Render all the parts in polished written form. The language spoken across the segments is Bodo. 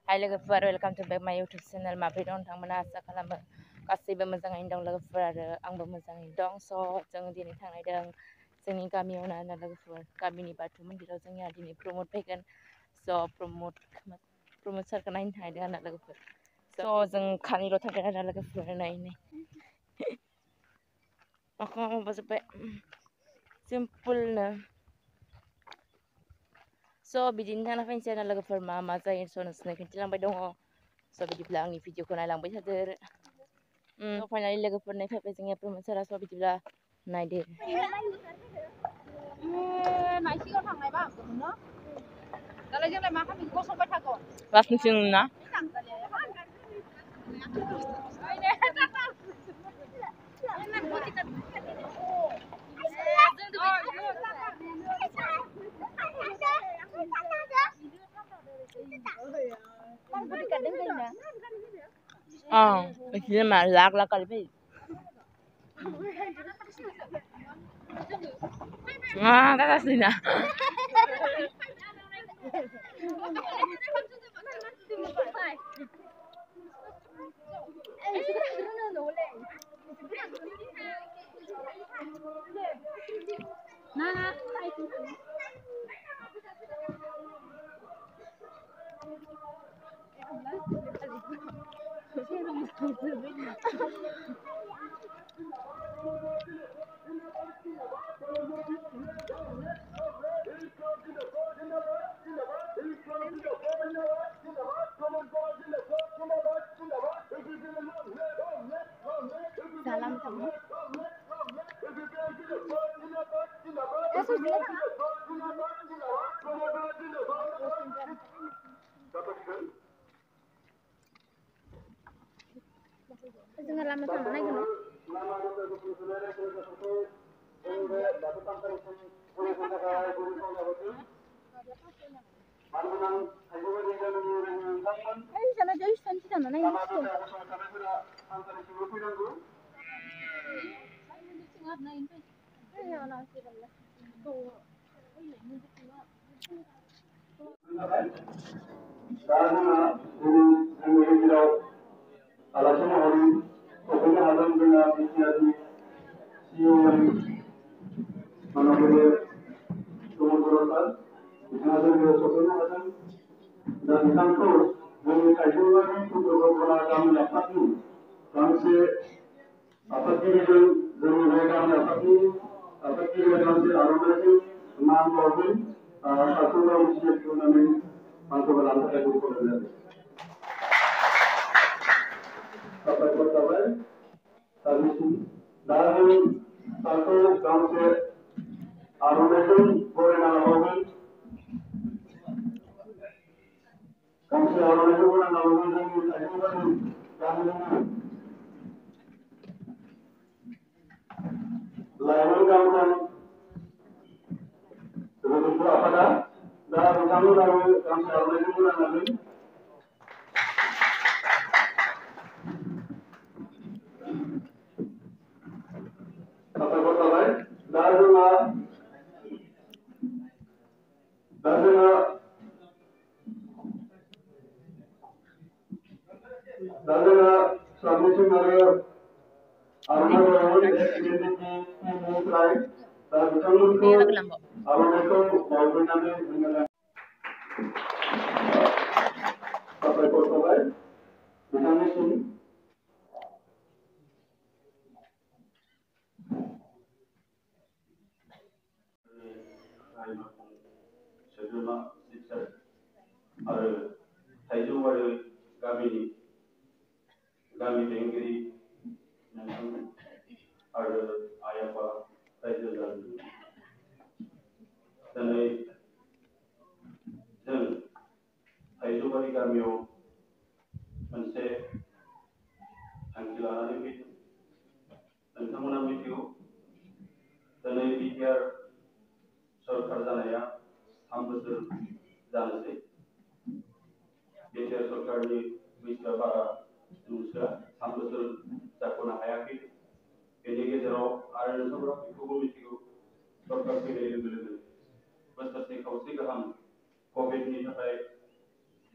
हाय लोगोफोर वेलकाम टू बेक माय इउटुब चेनेल माब्रै दं नोंथांमोना आसा खालामो गासैबो मोजाङैनो दं लोगोफोर आरो आंबो मोजाङैनो दं जों दिनै थांनायदों जोंनि गामियावनो आरो लोगोफोर गामिनि बाथौ मन्दिराव जोंनिया दिनै प्रमोद फैगोन प्रमोदसारखौ नायनो थांदों आरो लोगोफोर जों खानैल' थांदों आरो लोगोफोर नायनो माबाजोब्बाय सिम्पोलनो बिदिनो थांना फैनोसै आरो लोगोफोर मा जायो नोंसोरनो खिन्थिलांबाय दङ बिदिब्ला आंनि भिडिअखौ नायलांबाय थादो फाइनालि लोगोफोर नायफैबाय जोंनिया प्रमोदसारा बिदिब्ला नायदो नायसिगाव थांनायबा हामगौमोन दालाय जोंलाय मा खालामो गसंबाय थागोन लास्टनिसिम ना इसलिए मैं लाख कल भी दादा सीना जोङो लामा थांना नायगोन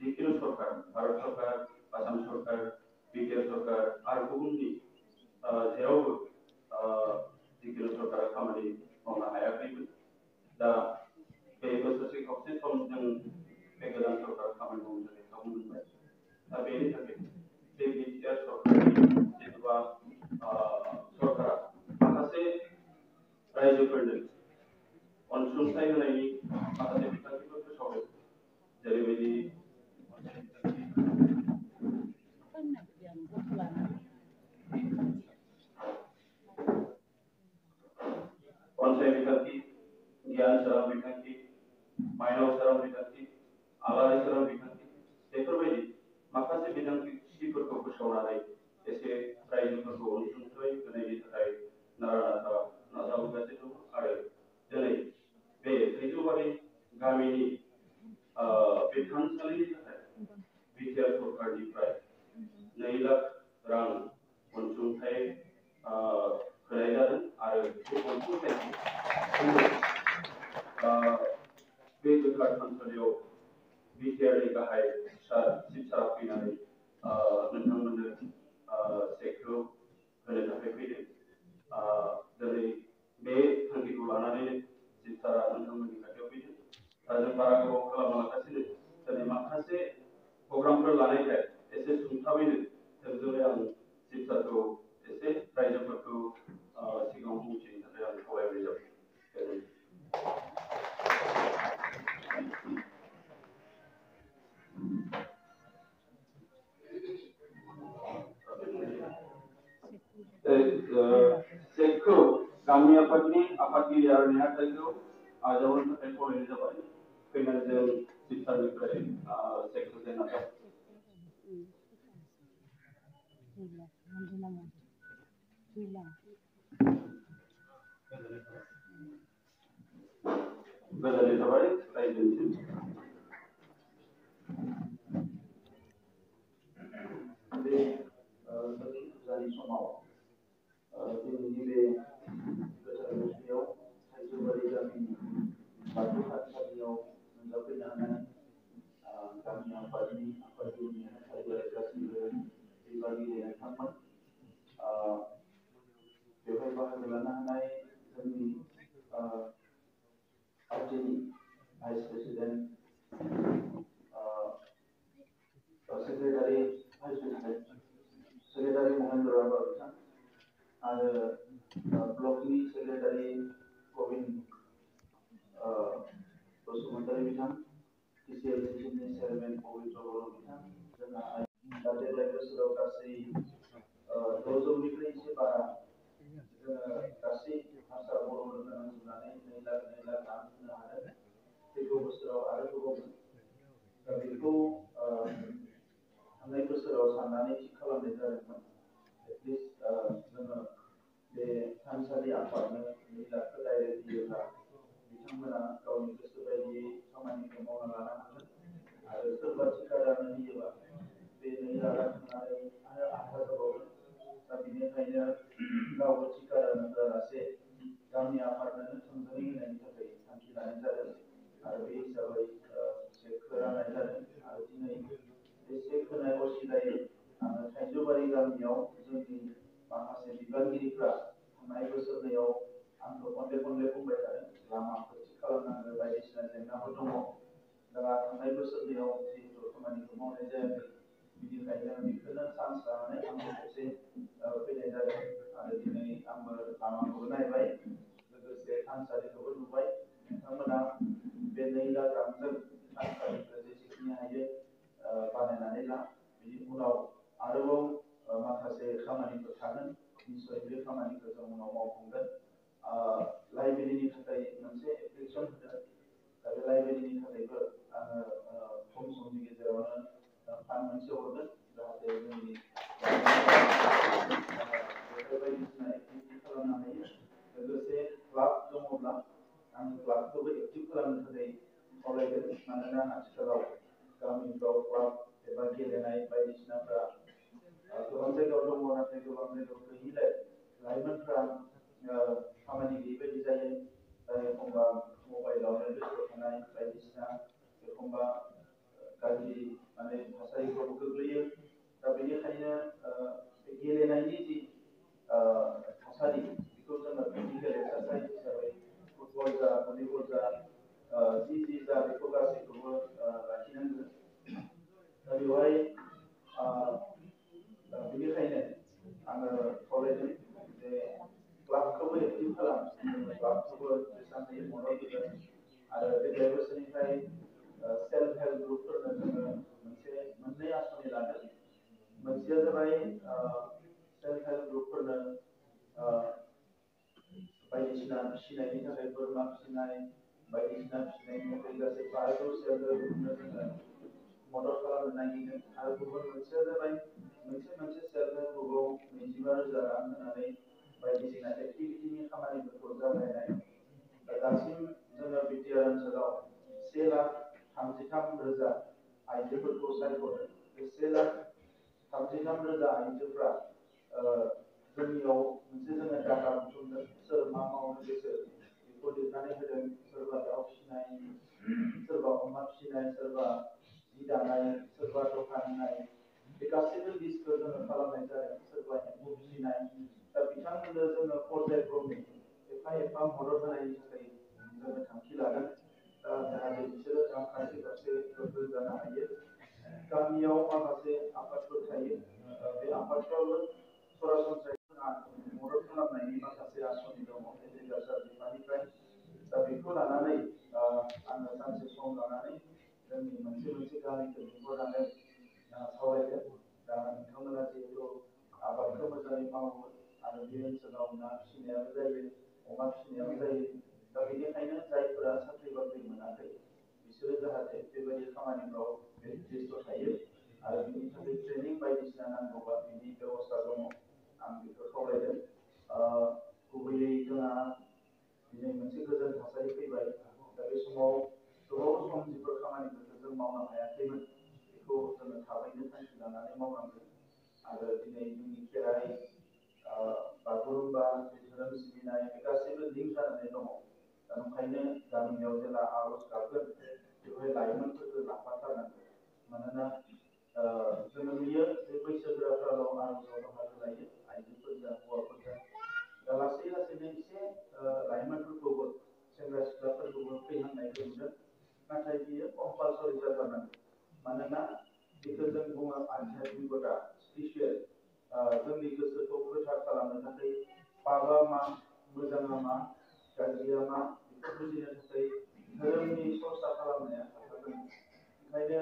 जिखुनु सरकार भारत सरकार आसाम सरकार बिटिआर सरकार आरो गुबुननि जेरावबो जिखुनु सरकारा खामानि मावनो हायाखैमोन दा बे बोसोरसे खावसे सम जों बे गोदान सरकार खामानि मावनो थाखाय खाबु मोनबाय दा बेनि थाखाय बे बिटिआर सरकारनि जेनेबा सरकारा माखासे रायजोफोरनो अनसुंथाइ होनायनि माखासे बिथांखिफोर फोसावदों जेरैबायदि अनसाय बिथांखि गियान सोरां बिथांखि माइनाव सोरां बिथांखि आलारि सोरां बिथांखि बेफोरबायदि माखासे बिथांखिफोरखौ फोसावनानै एसे रायजोफोरखौ अनसुंथाइ होनायनि थाखाय नारा नाथा नाजाबोगासिनो दं आरो दिनै बे थैजौबारि गामिनि बे थानसालिनि थाखाय बिटिआर सरकारनिफ्राय 2 लाख रां अनसुंथाइ होनाय जादों आरो बे अनसुंथाइखौ बे गोथार थानसालियाव बिटिआरनि गाहाय चिफ सारा फैनानै नोंथांमोननो चेकखौ होनो थाखाय फैदों दिनै बे थांखिखौ लानानैनो चिफ सारा नोंथांमोननि खाथियाव फैदों जों बारा गोबाव खालामालासिनो दिनै माखासे प्रग्रामफोर लानायखाय एसे सुंथाबैनो थोंजोङै आं चिफ सारखौ एसे रायजोफोरखौ सिगाङाव बुंथिनो थाखाय आं खावलायनाय जाबाय चेकखौ गामि आफादनि आफादगिरि आरो नेहाथारिखौ आजावनो थाखाय खावलायनाय जाबाय फैनानै जों चिफ सारनिफ्राय चेकखौ देना जाबाय गोजोननाय थाबाय रायजोनिसिम बे जोंनि फुजानि समाव दिनैनि बे गोथार बोसोराव थाइजौबारि गामिनि बाथौ थानसालियाव नुजाफैनो हानाय गामि आफादनि आफादगिरि नेहाथारि गासैबो बिबागिरि नोंथांमोन बेवहाय बाहागो लानो हानाय जोंनि पार्टीनि vice president secretary vice president secretary Mahendra Rabha बिथां आरो ब्लकनि सेक्रेटारि गबिन बसुमतारी बिथां पिसिएलसिनि चेयारमेन पबित्र बर' बिथां जोंहा दा देग्लाय बोसोराव गासै 600निफ्राय एसे बारा जोङो गासै हारसा बर' लोगो नांजोबनानै 2 लाख रां होनो हादों फैगौ बोसोराव आरो गोबावमोन दा बेखौ थांनाय बोसोराव साननानै थि खालामनाय जादोंमोन एटलिस्ट जोङो बे थानसालि आफादनो 2 लाखखौ डाइरेक्ट होयोब्ला बिथांमोना गावनि गोसो बायदियै खामानिखौ मावना लानो हागोन आरो सोरबा थिकादारनो होयोबा बे 2 लाखआ थांनानै आरो आद्रा जाबावगोन दा बेनिखायनो गावबो थिकादारनो होआलासे गामि आफादनो थोंजोङै होनायनि थाखाय थांखि लानाय जादों आरो बे हिसाबै चेकखौ राननाय जादों आरो दिनै बे चेक होनाय असिलायै आङो थाइजौबारि गामियाव जोंनि माखासे बिबानगिरिफ्रा थांनाय बोसोरनैयाव आंखौ खनले खनले बुंबाय थादों लामाखौ थि खालामनांगौ बायदिसिना जेंनाफोर दङ दा थांनाय बोसोरनैयाव जिहेतु खामानिखौ मावनाय जायाखै बिनिखायनो बेखौनो चान्स लानानै आंबो खेबसे फैनाय जादों आरो दिनै आंबो लामाखौबो नायबाय लोगोसे थानसालिखौबो नुबाय नोंथांमोना बे 2 लाख रांजों थानसालिखौ जेसेखिनि हायो बानायनानै ला बिनि उनाव आरोबाव माखासे खामानिफोर थागोन निश्चय बे खामानिखौ जों उनाव मावफुंगोन लाइब्रेरिनि थाखाय मोनसे एप्लिकेसन होदों दा बे लाइब्रेरिनि थाखायबो आङो खम समनि गेजेरावनो फान्ड मोनसे हरगोन जाहाथे जोंनि बेवहाय बायदिसिना एक्टिभिटि खालामनो हायो लोगोसे क्लाब दङब्ला आं क्लाबखौबो एक्टिभ खालामनो थाखाय खावलायगोन मानोना आथिखालाव गामिफ्राव क्लाब एबा गेलेनाय बायदिसिनाफ्रा गोबां जायगायाव दङ नाथाय गोबां जायगायाव गैयिलाय लाइमोनफ्रा खामानि गैयि बायदि जायो एखमबा मबाइलावनो गोसोआव थानाय बायदिसिना एखमबा गाज्रि बेयाव गोग्लैयो। दा बेनिखायनो गेलेनायनि जि थासारि बेखौ जोङो फिजिकेल एक्सारसाइज हिसाबै फुटबल जा भलिबल जा जि जा बेखौ गासैखौबो लाखिनांगोन। दा बेवहाय बेनिखायनो आङो खावलायदों जे क्लाबखौबो एक्टिभ खालाम, क्लाबखौबो जेसेबां हायो मदद होगोन। आरो देग्लाय बोसोरनिफ्राय सेल्फ हेल्प ग्रुपफोरनो जोङो मोननै आसनि लादों। मोनसेया जाबाय सेल्फ हेल्प ग्रुपफोरनो बायदिसिना फिसिनायनि थाखाय बोरमा फिसिनाय बायदिसिना फिसिनायनि थाखाय गासै 500 सेल्फ हेल्प ग्रुपनो जोङो मदद खालामनो नागिरदों। आरो गुबुन मोनसेया जाबाय मोनसे सेल्फ हेल्प ग्रुपआव 25,000 रां होनानै बायदिसिना एक्टिभिटिनि खामानिफोरखौ जागायनाय। दासिम जोङो बिटिआर ओनसोलाव 1,33,000 आइजोफोरखौ सायख'दों। बे 1,33,000 आइजोफ्रा जोंनियाव मोनसे जोङो डाटा बुथुमदों, सोर मा मावनो गोसो बेखौ लिरनानै होदों। सोरबा दाउ फिसिनाय, सोरबा अमा फिसिनाय, सोरबा जि दानाय, सोरबा दखान होनाय, बे गासैबो लिस्टखौ जोङो खालामनाय जादों। सोरबा एम्फौ फिसिनाय। दा बिथांमोननो जोङो पर्यायक्रमै एफा मदद होनायनि थाखाय जोङो थांखि लादों। जाहाथे बिसोरो रांखान्थि फारसे गोख्रों जानो हायो। गामियाव माखासे आफादफोर थायो, बे आफादफ्राबो सरासनस्रायै जोंहा मदद खालामनायनि माखासे आसनि दङ एग्रिकालचार बिफाननिफ्राय। दा बेखौ लानानै आङो सानसे सम लानानै जोंनि मोनसे गामिखौ लिंहरनानै सावरायगोन। दा नोंथांमोना जिहेतु आबादखौ मोजाङै मावो आरो बे ओनसोलाव ना फिसिनायाबो जायो, अमा फिसिनायाबो जायो। दा बेनिखायनो जायफोरा साख्रि बाख्रि मोनाखै बिसोरो जाहाथे बेबायदि खामानिफ्राव बेस्थ' थायो आरो बिनि थाखाय ट्रेनिं बायदिसिना नांगौबा बिनि बेबस्था दङ। आं बेखौ खावलायदों। गुबैयै जोंहा दिनै मोनसे गोजोन थासारि फैबाय। दा बे समाव गोबाव सम जिफोर खामानिफोरखौ जों मावनो हायाखैमोन बेखौ जोङो थाबैनो थांखि लानानै मावनांगोन। आरो दिनै जोंनि खेराइ, बागुरुम्बा, धोरोम सिबिनाय बे गासैबो लिंक जानानै दङ। दा ओंखायनो गामियाव जेला आर'ज गाबगोन बेवहाय लाइमोनफोरखौ लाफाथारनांगोन। मानोना जोङो नुयो जे बैसोगोराफ्राल' आर'जआव बाहागो लायो, आइजोफोर जा हौवाफोर जा। दा लासैनो एसे लाइमोनफोरखौबो सेंग्रा सिख्लाफोरखौबो फैहांनायखौ नुदों। नाथाय बियो कम्पालसरि जाथारनांगोन। मानोना बेखौ जों बुङो आध्यात्मिकता, स्पिरिचुवेल। जोंनि गोसोखौ गोथार खालामनो थाखाय पापआ मा, मोजाङा मा, गाज्रिया मा बेखौ बुजिनो थाखाय धोरोमनि सरसा खालामनाया थाथारनांगोन। ओंखायनो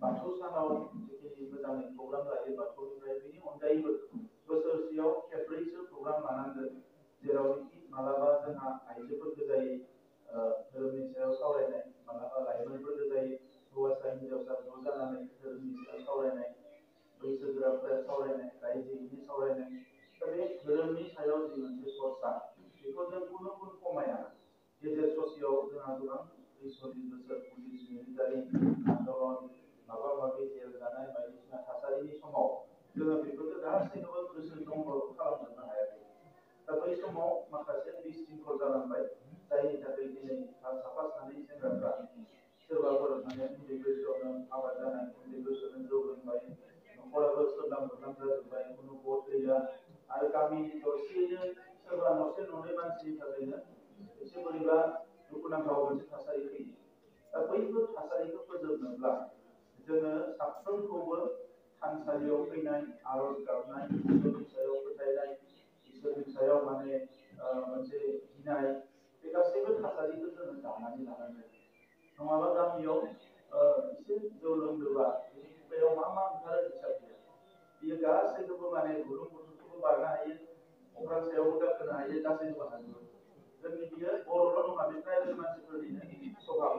बाथौ सानाव जिखिनि मोजाङै प्रग्राम लायो बाथौनिफ्राय, बेनि अनगायैबो बोसोरसेयाव खेबब्रैसो प्रग्राम लानांगोन। जेरावनोखि मालाबा जोंहा आइजोफोर गोजायै धोरोमनि सायाव सावरायनाय, मालाबा लाइमोनफोर गोजायै हौवासा हिनजावसा ज' जानानै धोरोमनि सायाव सावरायनाय, बैसोगोराफोरा सावरायनाय, रायजोयैनो सावरायनाय। दा बे धोरोमनि सायाव जि मोनसे सरसा बेखौ जों खुनु खमाया। गेजेर ससेयाव जोंहा गोबां 20-40 बोसोर पुलिस मिलिटारि आन्दलन माबा माबि जेल जानाय बायदिसिना थासारिनि समाव जोङो बेफोरखौ गासैखौबो गोसो दंबाबो खालामजोबनो हायाखै। दा बै समाव माखासे बिशृंखल जालांबाय, जायनि थाखाय दिनै साफा सानै सेंग्राफ्रा सोरबाफोर उन्दै बैसोआवनो हाबा जानाय, उन्दै बैसोआवनो जौ लोंबाय, न'खराबो सोरलां बोरलां जाजोब्बाय, खुनु गद गैला। आरो गामि दरसेयैनो सोरबा न'से न'नै मानसिनि थाखायनो एसे बोरैबा दुखुनांथाव मोनसे थासारि फैयो। दा बैफोर थासारिखौ फोजोबनोब्ला जोङो साफ्रोमखौबो थानसालियाव फैनाय, आर'ज गाबनाय, इसोरनि सायाव फोथायनाय, इसोरनि सायाव मोनसे गिनाय, बे गासैबो थासारिखौ जोङो दानानै लानांगोन। नङाबा गामियाव एसे जौ लोंदोंबा बिनि खुगायाव मा ओंखारो हिसाब गैया। बियो गासैखौबो गुलुं बुथुमखौबो बारनो हायो, अख्रां सायावबो गाखोनो हायो, गासैबो हाजोबो। जोंनि बियो बर'ल' नङा, बे ट्राइबेल मानसिफोरनिनो सभाब।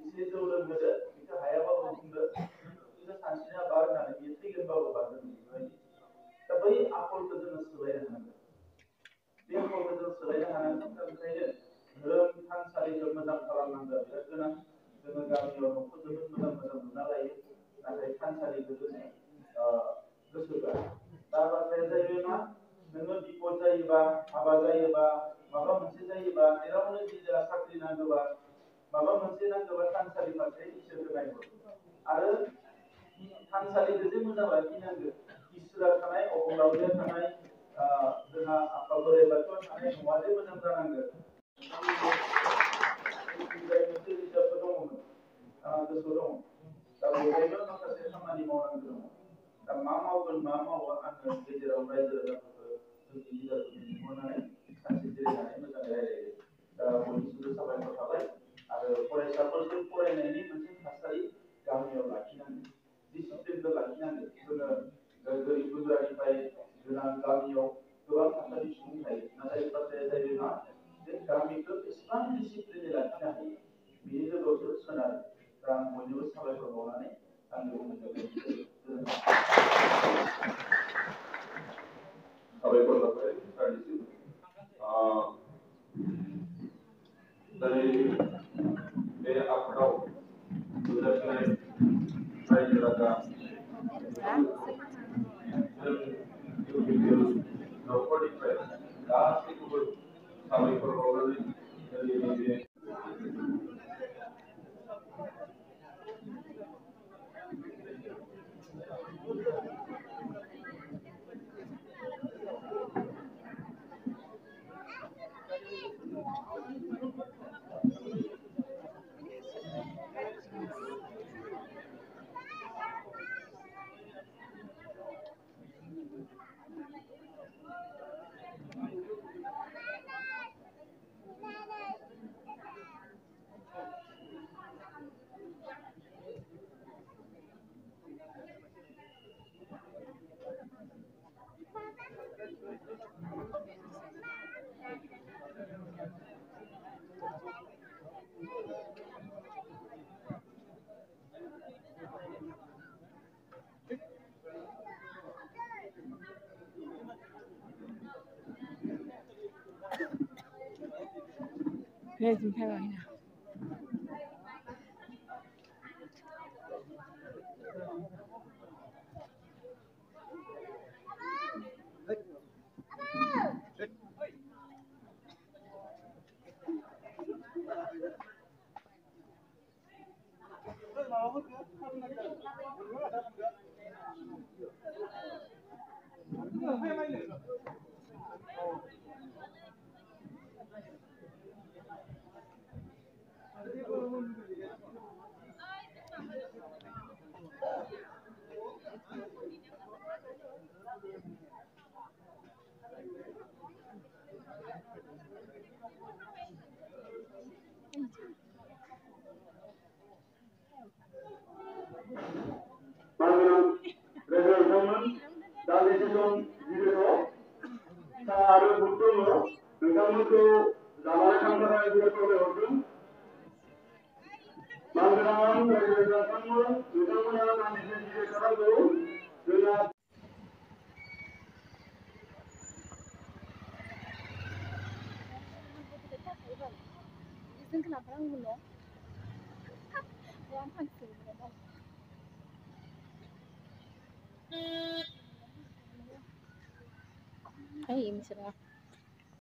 एसे जौ लोंहोदो, बेखौ हायाबाबो बुंदो, नों बेखौ सानस्रिना बार होननानै बियो थैगोनबाबो बारगोन बेबायदि। दा बै आखलखौ जोङो सोलायनो हानांगोन। बे आखलखौ जों सोलायनो हानांगोन। दा ओंखायनो धोरोम थानसालिखौ मोजां खालामनांगोन, बिराद गोनां। जोङो गामियाव न'खौ जोबोद मोजां लुना लायो, नाथाय थानसालिखौ जोङो गोसो होआ। दा बाथ्राया जाहैबाय मा, नोङो बिपद जायोबा, हाबा जायोबा, माबा मोनसे जायोबा, जेरावनो जि जाया साख्रि नांगौबा, माबा मोनसे नांगौबा थानसालि फारसे इसोरखौ नायहर। आरो थानसालिखौ मोजां लाखिनांगोन इसोरा थानाय अबंलावरिया थानाय जोंहा आफा बोराइ बाथौआ थानाय न'आ जे मोजां जानांगोन जोंनिफ्राय मोनसे रिजार्भबो दङमोन गोसोआव दङ दा बेवहायबो माखासे खामानि मावनांगौ दङ दा मा मावगोन मा मावा आङो गेजेराव रायजो राजाफोरखौ जोंनि लिडारफोरखौ लिंहरनानै सानसे जिरायनानै मोजाङै रायज्लायगोन दा बयनिसिमबो साबायखर थाबाय आरो फरायसाफोरजों फरायनायनि मोनसे थासारि गामियाव लाखिनांगोन डिसिप्लिनखौ लाखिनांगोन जोङो गोरिब गुन्द्रानिफ्राय जोंहा गामियाव गोबां थासारि सुबुं थायो नाथाय बाथ्राया जाहैबाय मा जे गामिखौ बेसेबां डिसिप्लिनै लाखिनो हायो बेनि लोगोआवसो सोनारो दा आं बयनोबो साबायखर बावनानै आंनि बुंनायखौ साबायखर थाबाय सारनिसिम दिनै बे आफादाव नुजाथिनाय रायजो राजा जों इउपिपिएल न'खरनिफ्राय गासैखौबो साबायखर बावनानै दिनैनि बे दान्दिसे सम जिरायथ' साहा आरो बुट दङ नोंथांमोनखौ जानानै थांनो थाखाय खावलायहरदों मानगोनां रायजो राजाफोर नोंथांमोना दान्दिसे जिरायथानांगौ जोंना जों खोनाफोर आं मोनो आं थांसै Ay, misalnya.